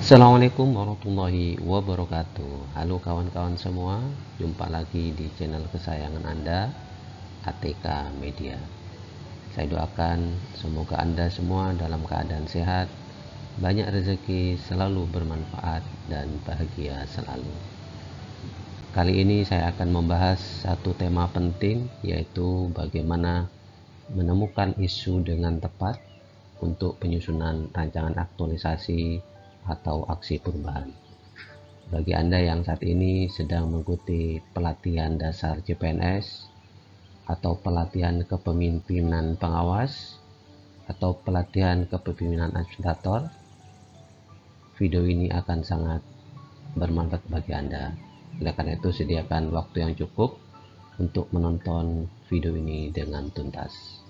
Assalamualaikum warahmatullahi wabarakatuh. Halo kawan-kawan semua, jumpa lagi di channel kesayangan Anda, ATK Media. Saya doakan semoga Anda semua dalam keadaan sehat, banyak rezeki, selalu bermanfaat, dan bahagia selalu. Kali ini saya akan membahas satu tema penting, yaitu bagaimana menemukan isu dengan tepat untuk penyusunan rancangan aktualisasi atau aksi perubahan. Bagi Anda yang saat ini sedang mengikuti pelatihan dasar CPNS atau pelatihan kepemimpinan pengawas atau pelatihan kepemimpinan administrator, video ini akan sangat bermanfaat bagi Anda. Oleh karena itu, sediakan waktu yang cukup untuk menonton video ini dengan tuntas.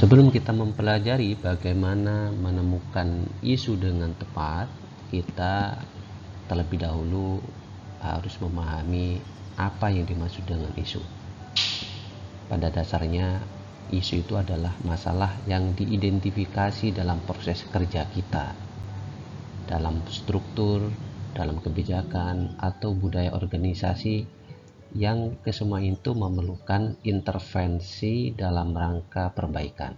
Sebelum kita mempelajari bagaimana menemukan isu dengan tepat, kita terlebih dahulu harus memahami apa yang dimaksud dengan isu. Pada dasarnya, isu itu adalah masalah yang diidentifikasi dalam proses kerja kita, dalam struktur, dalam kebijakan, atau budaya organisasi yang kesemua itu memerlukan intervensi dalam rangka perbaikan.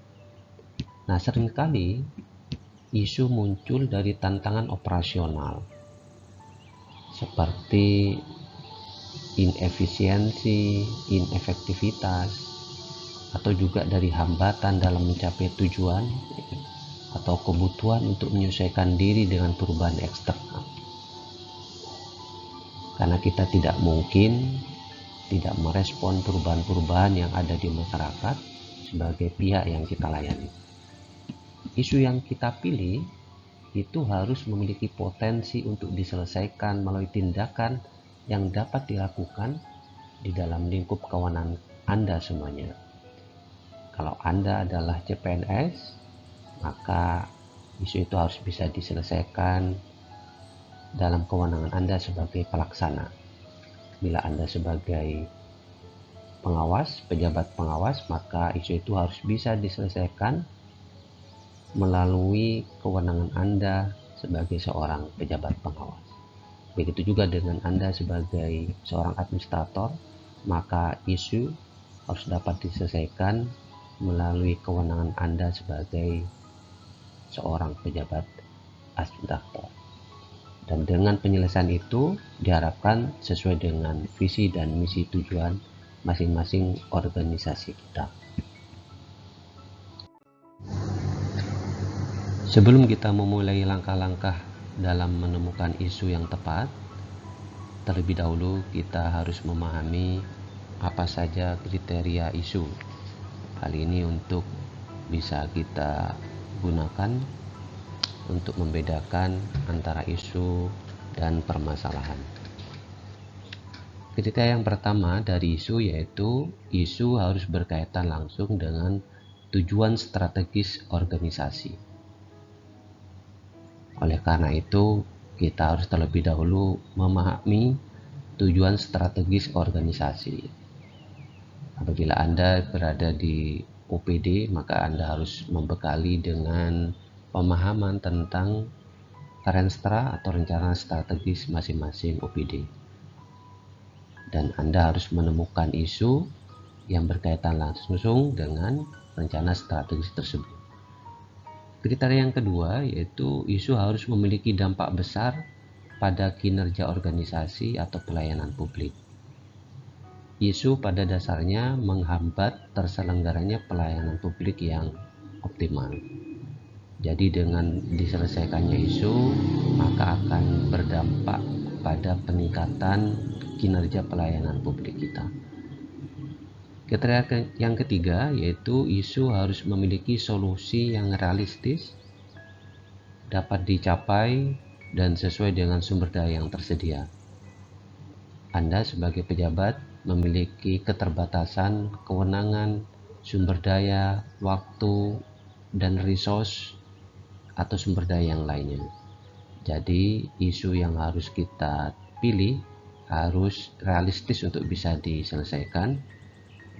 Nah, seringkali isu muncul dari tantangan operasional seperti inefisiensi, inefektivitas, atau juga dari hambatan dalam mencapai tujuan atau kebutuhan untuk menyesuaikan diri dengan perubahan eksternal. Karena kita tidak mungkin tidak merespon perubahan-perubahan yang ada di masyarakat sebagai pihak yang kita layani. Isu yang kita pilih itu harus memiliki potensi untuk diselesaikan melalui tindakan yang dapat dilakukan di dalam lingkup kewenangan Anda semuanya. Kalau Anda adalah CPNS, maka isu itu harus bisa diselesaikan dalam kewenangan Anda sebagai pelaksana. Bila Anda sebagai pengawas, pejabat pengawas, maka isu itu harus bisa diselesaikan melalui kewenangan Anda sebagai seorang pejabat pengawas. Begitu juga dengan Anda sebagai seorang administrator, maka isu harus dapat diselesaikan melalui kewenangan Anda sebagai seorang pejabat administrator. Dan dengan penyelesaian itu diharapkan sesuai dengan visi dan misi tujuan masing-masing organisasi kita. Sebelum kita memulai langkah-langkah dalam menemukan isu yang tepat, terlebih dahulu kita harus memahami apa saja kriteria isu. Hal ini untuk bisa kita gunakan untuk membedakan antara isu dan permasalahan. Kriteria yang pertama dari isu yaitu isu harus berkaitan langsung dengan tujuan strategis organisasi. Oleh karena itu, kita harus terlebih dahulu memahami tujuan strategis organisasi. Apabila Anda berada di OPD, maka Anda harus membekali dengan pemahaman tentang Renstra atau rencana strategis masing-masing OPD. Dan Anda harus menemukan isu yang berkaitan langsung dengan rencana strategis tersebut. Kriteria yang kedua yaitu isu harus memiliki dampak besar pada kinerja organisasi atau pelayanan publik. Isu pada dasarnya menghambat terselenggaranya pelayanan publik yang optimal. Jadi dengan diselesaikannya isu, maka akan berdampak pada peningkatan kinerja pelayanan publik kita. Kriteria yang ketiga yaitu isu harus memiliki solusi yang realistis, dapat dicapai, dan sesuai dengan sumber daya yang tersedia. Anda sebagai pejabat memiliki keterbatasan, kewenangan, sumber daya, waktu, dan resource atau sumber daya yang lainnya. Jadi isu yang harus kita pilih harus realistis untuk bisa diselesaikan,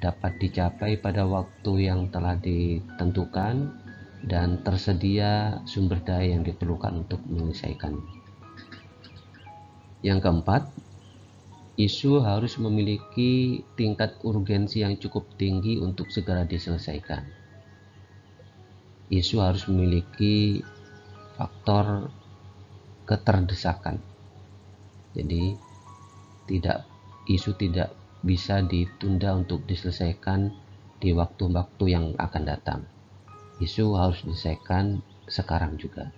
dapat dicapai pada waktu yang telah ditentukan, dan tersedia sumber daya yang diperlukan untuk menyelesaikan. Yang keempat, isu harus memiliki tingkat urgensi yang cukup tinggi untuk segera diselesaikan. Isu harus memiliki faktor keterdesakan. Jadi isu tidak bisa ditunda untuk diselesaikan di waktu-waktu yang akan datang. Isu harus diselesaikan sekarang juga.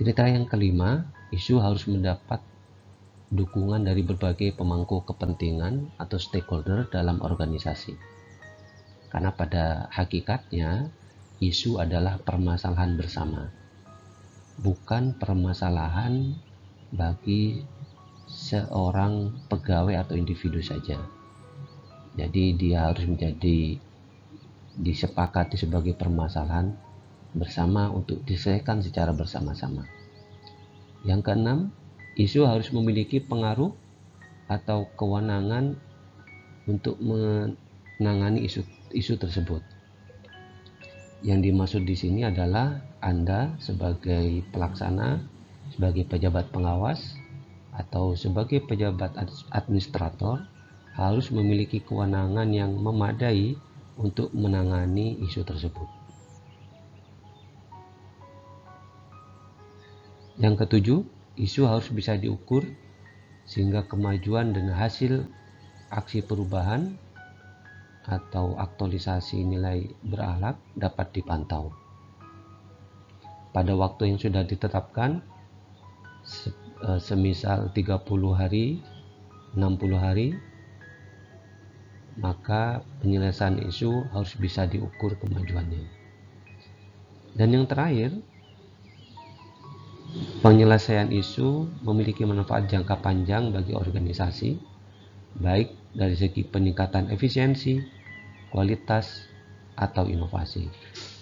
Kriteria yang kelima, isu harus mendapat dukungan dari berbagai pemangku kepentingan atau stakeholder dalam organisasi. Karena pada hakikatnya, isu adalah permasalahan bersama, bukan permasalahan bagi seorang pegawai atau individu saja. Jadi dia harus disepakati sebagai permasalahan bersama untuk diselesaikan secara bersama-sama. Yang keenam, isu harus memiliki pengaruh atau kewenangan untuk menangani isu tersebut. Yang dimaksud di sini adalah Anda sebagai pelaksana, sebagai pejabat pengawas, atau sebagai pejabat administrator harus memiliki kewenangan yang memadai untuk menangani isu tersebut. Yang ketujuh, isu harus bisa diukur sehingga kemajuan dan hasil aksi perubahan atau aktualisasi nilai berakhlak dapat dipantau pada waktu yang sudah ditetapkan, semisal 30 hari, 60 hari, maka penyelesaian isu harus bisa diukur kemajuannya. Dan yang terakhir, penyelesaian isu memiliki manfaat jangka panjang bagi organisasi, baik dari segi peningkatan efisiensi, kualitas, atau inovasi.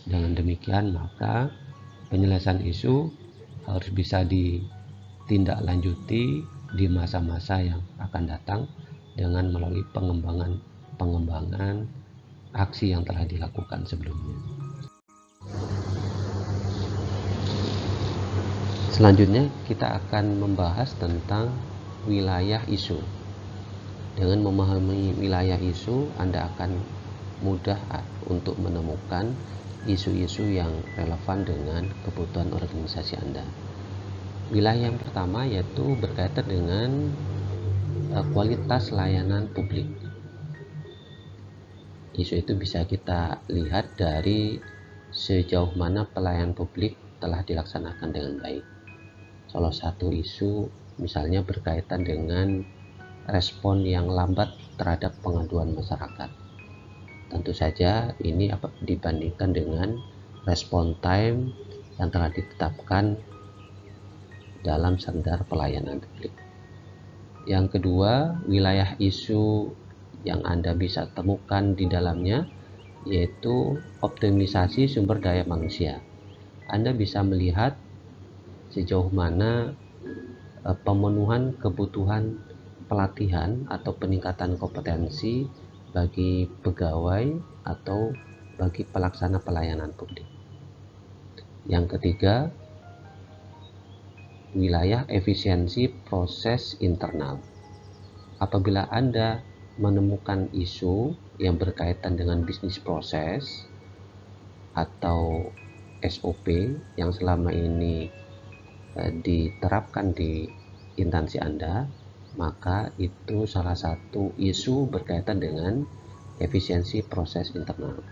Dengan demikian, maka penyelesaian isu harus bisa ditindaklanjuti di masa-masa yang akan datang dengan melalui pengembangan aksi yang telah dilakukan sebelumnya. Selanjutnya kita akan membahas tentang wilayah isu. Dengan memahami wilayah isu, Anda akan mudah untuk menemukan isu-isu yang relevan dengan kebutuhan organisasi Anda. Wilayah yang pertama yaitu berkaitan dengan kualitas layanan publik. Isu itu bisa kita lihat dari sejauh mana pelayanan publik telah dilaksanakan dengan baik. Salah satu isu misalnya berkaitan dengan respon yang lambat terhadap pengaduan masyarakat. Tentu saja ini dibandingkan dengan respon time yang telah ditetapkan dalam standar pelayanan publik. Yang kedua, wilayah isu yang Anda bisa temukan di dalamnya yaitu optimisasi sumber daya manusia. Anda bisa melihat sejauh mana pemenuhan kebutuhan pelatihan atau peningkatan kompetensi bagi pegawai atau bagi pelaksana pelayanan publik. Yang ketiga, wilayah efisiensi proses internal. Apabila Anda menemukan isu yang berkaitan dengan bisnis proses atau SOP yang selama ini diterapkan di instansi Anda, maka itu salah satu isu berkaitan dengan efisiensi proses internal.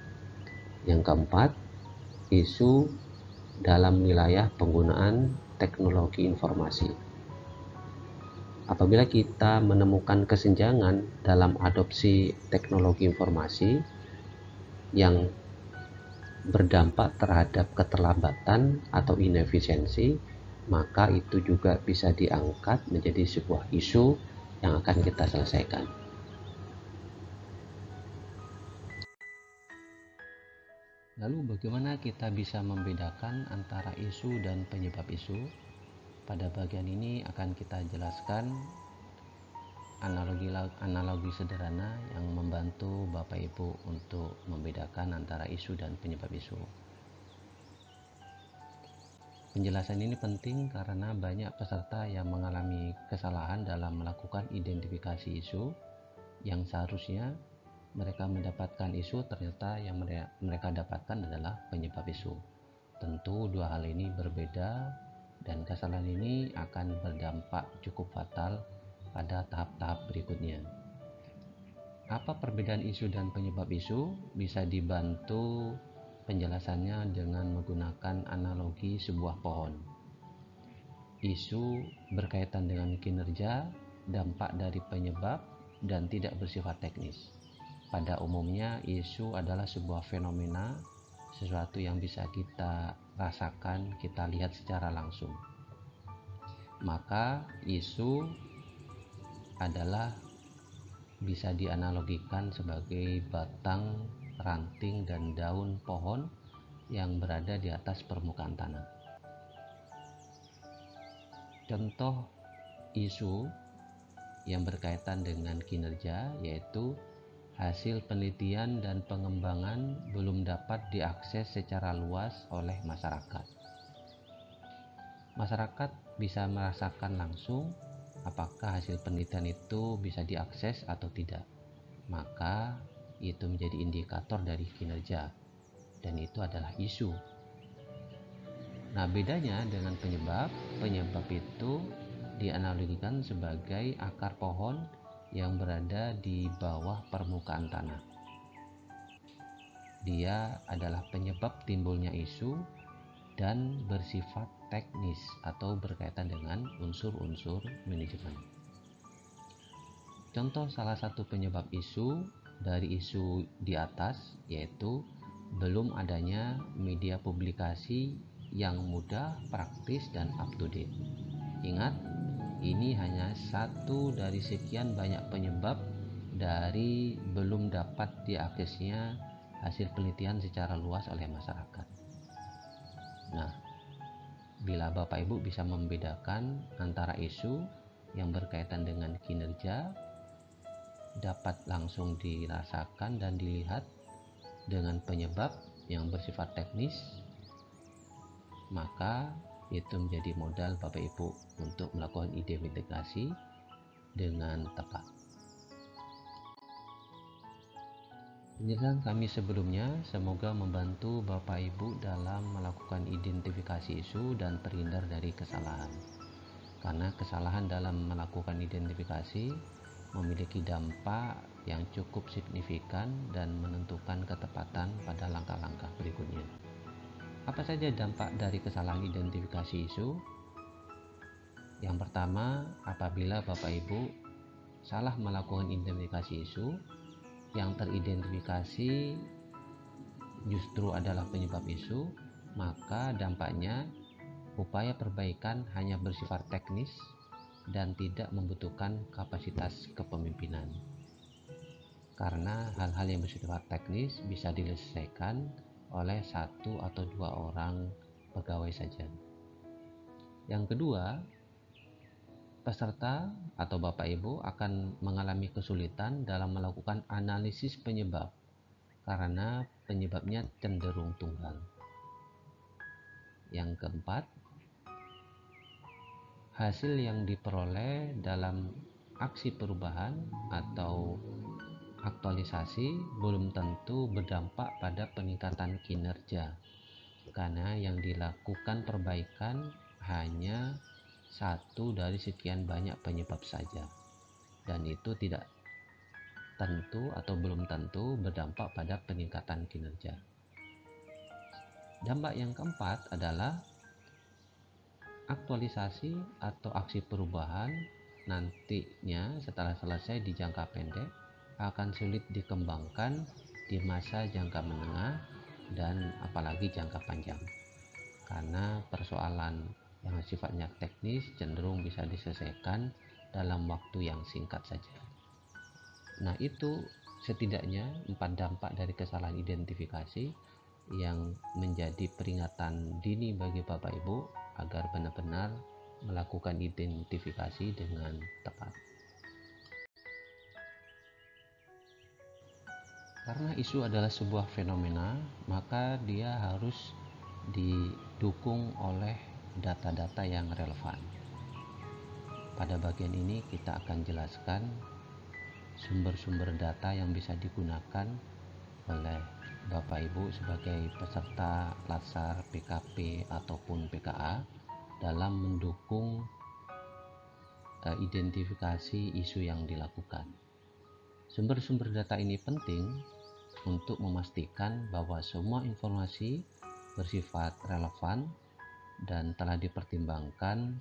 Yang keempat, isu dalam wilayah penggunaan teknologi informasi. Apabila kita menemukan kesenjangan dalam adopsi teknologi informasi yang berdampak terhadap keterlambatan atau inefisiensi, maka itu juga bisa diangkat menjadi sebuah isu yang akan kita selesaikan. Lalu bagaimana kita bisa membedakan antara isu dan penyebab isu? Pada bagian ini akan kita jelaskan analogi sederhana yang membantu Bapak Ibu untuk membedakan antara isu dan penyebab isu. Penjelasan ini penting karena banyak peserta yang mengalami kesalahan dalam melakukan identifikasi isu yang seharusnya mereka mendapatkan isu, ternyata yang mereka dapatkan adalah penyebab isu. Tentu dua hal ini berbeda dan kesalahan ini akan berdampak cukup fatal pada tahap-tahap berikutnya. Apa perbedaan isu dan penyebab isu? Bisa dibantu penjelasannya dengan menggunakan analogi sebuah pohon. Isu berkaitan dengan kinerja, dampak dari penyebab, dan tidak bersifat teknis. Pada umumnya, isu adalah sebuah fenomena, sesuatu yang bisa kita rasakan, kita lihat secara langsung. Maka isu adalah bisa dianalogikan sebagai batang, ranting, dan daun pohon yang berada di atas permukaan tanah. Contoh isu yang berkaitan dengan kinerja yaitu hasil penelitian dan pengembangan belum dapat diakses secara luas oleh masyarakat. Masyarakat bisa merasakan langsung apakah hasil penelitian itu bisa diakses atau tidak. Maka itu menjadi indikator dari kinerja, dan itu adalah isu. Nah, bedanya dengan penyebab itu dianalogikan sebagai akar pohon yang berada di bawah permukaan tanah. Dia adalah penyebab timbulnya isu dan bersifat teknis atau berkaitan dengan unsur-unsur manajemen. Contoh salah satu penyebab isu dari isu di atas yaitu belum adanya media publikasi yang mudah, praktis, dan up to date. Ingat, ini hanya satu dari sekian banyak penyebab dari belum dapat diaksesnya hasil penelitian secara luas oleh masyarakat. Nah, bila Bapak Ibu bisa membedakan antara isu yang berkaitan dengan kinerja, dapat langsung dirasakan dan dilihat, dengan penyebab yang bersifat teknis, maka itu menjadi modal Bapak Ibu untuk melakukan identifikasi dengan tepat. Penjelasan kami sebelumnya semoga membantu Bapak Ibu dalam melakukan identifikasi isu dan terhindar dari kesalahan. Karena kesalahan dalam melakukan identifikasi memiliki dampak yang cukup signifikan dan menentukan ketepatan pada langkah-langkah berikutnya. Apa saja dampak dari kesalahan identifikasi isu? Yang pertama, apabila Bapak Ibu salah melakukan identifikasi isu, yang teridentifikasi justru adalah penyebab isu, maka dampaknya upaya perbaikan hanya bersifat teknis dan tidak membutuhkan kapasitas kepemimpinan. Karena hal-hal yang bersifat teknis bisa diselesaikan oleh satu atau dua orang pegawai saja. Yang kedua, peserta atau Bapak Ibu akan mengalami kesulitan dalam melakukan analisis penyebab karena penyebabnya cenderung tunggal. Yang keempat, hasil yang diperoleh dalam aksi perubahan atau aktualisasi belum tentu berdampak pada peningkatan kinerja karena yang dilakukan perbaikan hanya satu dari sekian banyak penyebab saja, dan itu tidak tentu atau belum tentu berdampak pada peningkatan kinerja. Dampak yang keempat adalah aktualisasi atau aksi perubahan nantinya setelah selesai di jangka pendek akan sulit dikembangkan di masa jangka menengah dan apalagi jangka panjang, karena persoalan yang sifatnya teknis cenderung bisa diselesaikan dalam waktu yang singkat saja. Nah, itu setidaknya 4 dampak dari kesalahan identifikasi yang menjadi peringatan dini bagi Bapak Ibu agar benar-benar melakukan identifikasi dengan tepat. Karena isu adalah sebuah fenomena, maka dia harus didukung oleh data-data yang relevan. Pada bagian ini kita akan jelaskan sumber-sumber data yang bisa digunakan oleh Bapak Ibu sebagai peserta Latsar, PKP ataupun PKA dalam mendukung identifikasi isu yang dilakukan. Sumber-sumber data ini penting untuk memastikan bahwa semua informasi bersifat relevan dan telah dipertimbangkan,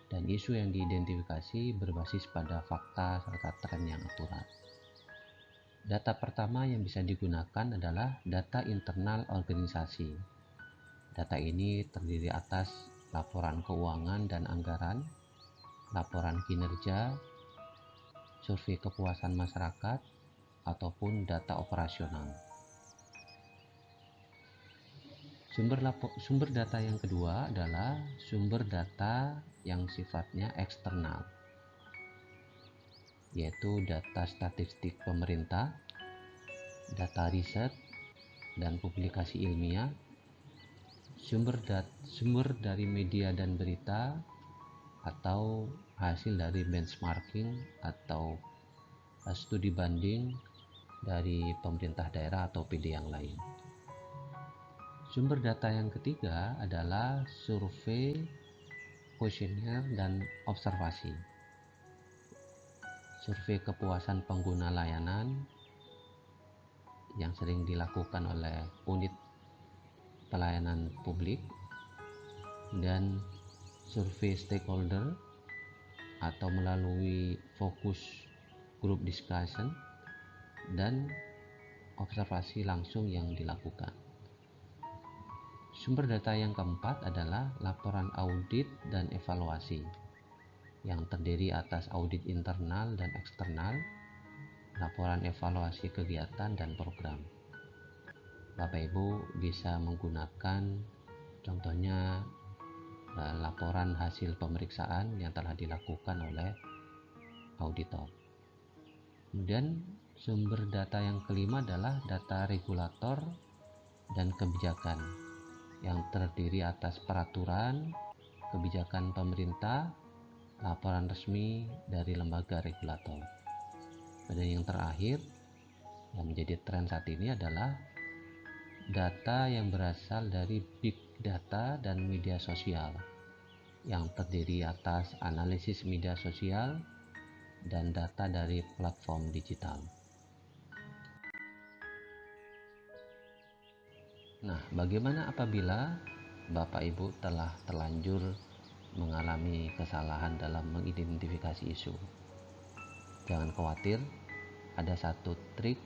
dan isu yang diidentifikasi berbasis pada fakta serta tren yang akurat. Data pertama yang bisa digunakan adalah data internal organisasi. Data ini terdiri atas laporan keuangan dan anggaran, laporan kinerja, survei kepuasan masyarakat, ataupun data operasional. Sumber data yang kedua adalah sumber data yang sifatnya eksternal, yaitu data statistik pemerintah, data riset dan publikasi ilmiah, sumber dari media dan berita, atau hasil dari benchmarking atau studi banding dari pemerintah daerah atau PD yang lain. Sumber data yang ketiga adalah survei, kuesioner, dan observasi. Survei kepuasan pengguna layanan yang sering dilakukan oleh unit pelayanan publik, dan survei stakeholder atau melalui focus group discussion, dan observasi langsung yang dilakukan. Sumber data yang keempat adalah laporan audit dan evaluasi yang terdiri atas audit internal dan eksternal, laporan evaluasi kegiatan dan program. Bapak Ibu bisa menggunakan contohnya laporan hasil pemeriksaan yang telah dilakukan oleh auditor. Kemudian sumber data yang kelima adalah data regulator dan kebijakan yang terdiri atas peraturan, kebijakan pemerintah, laporan resmi dari lembaga regulator. Dan yang terakhir yang menjadi tren saat ini adalah data yang berasal dari big data dan media sosial yang terdiri atas analisis media sosial dan data dari platform digital. Nah, bagaimana apabila Bapak Ibu telah terlanjur mengalami kesalahan dalam mengidentifikasi isu? Jangan khawatir, ada satu trik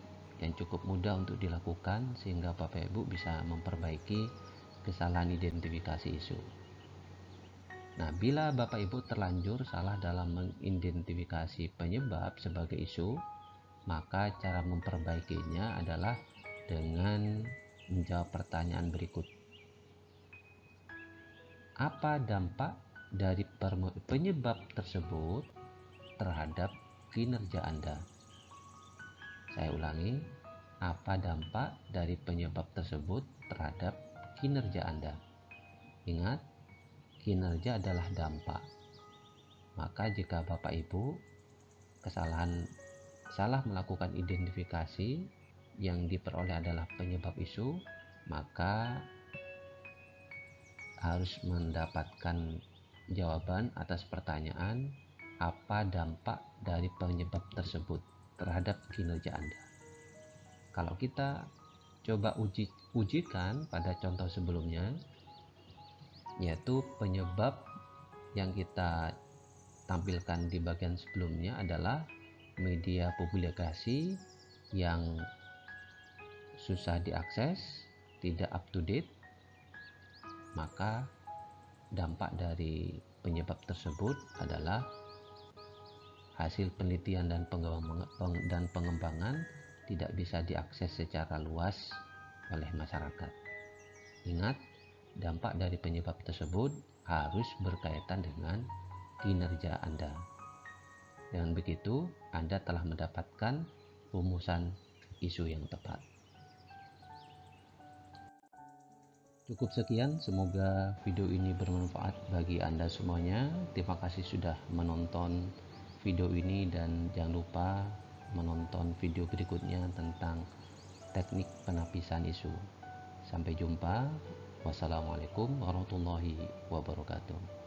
yang cukup mudah untuk dilakukan sehingga Bapak Ibu bisa memperbaiki kesalahan identifikasi isu. Nah, bila Bapak Ibu terlanjur salah dalam mengidentifikasi penyebab sebagai isu, maka cara memperbaikinya adalah dengan menjawab pertanyaan berikut. Apa dampak dari penyebab tersebut terhadap kinerja Anda? Saya ulangi, apa dampak dari penyebab tersebut terhadap kinerja Anda? Ingat, kinerja adalah dampak. Maka jika Bapak Ibu salah melakukan identifikasi yang diperoleh adalah penyebab isu, maka harus mendapatkan jawaban atas pertanyaan apa dampak dari penyebab tersebut terhadap kinerja Anda. Kalau kita coba ujikan pada contoh sebelumnya, yaitu penyebab yang kita tampilkan di bagian sebelumnya adalah media publikasi yang susah diakses, tidak up to date, maka dampak dari penyebab tersebut adalah hasil penelitian dan pengembangan tidak bisa diakses secara luas oleh masyarakat. Ingat, dampak dari penyebab tersebut harus berkaitan dengan kinerja Anda. Dengan begitu, Anda telah mendapatkan rumusan isu yang tepat. Cukup sekian, semoga video ini bermanfaat bagi Anda semuanya. Terima kasih sudah menonton video ini dan jangan lupa menonton video berikutnya tentang teknik penapisan isu. Sampai jumpa. Wassalamualaikum warahmatullahi wabarakatuh.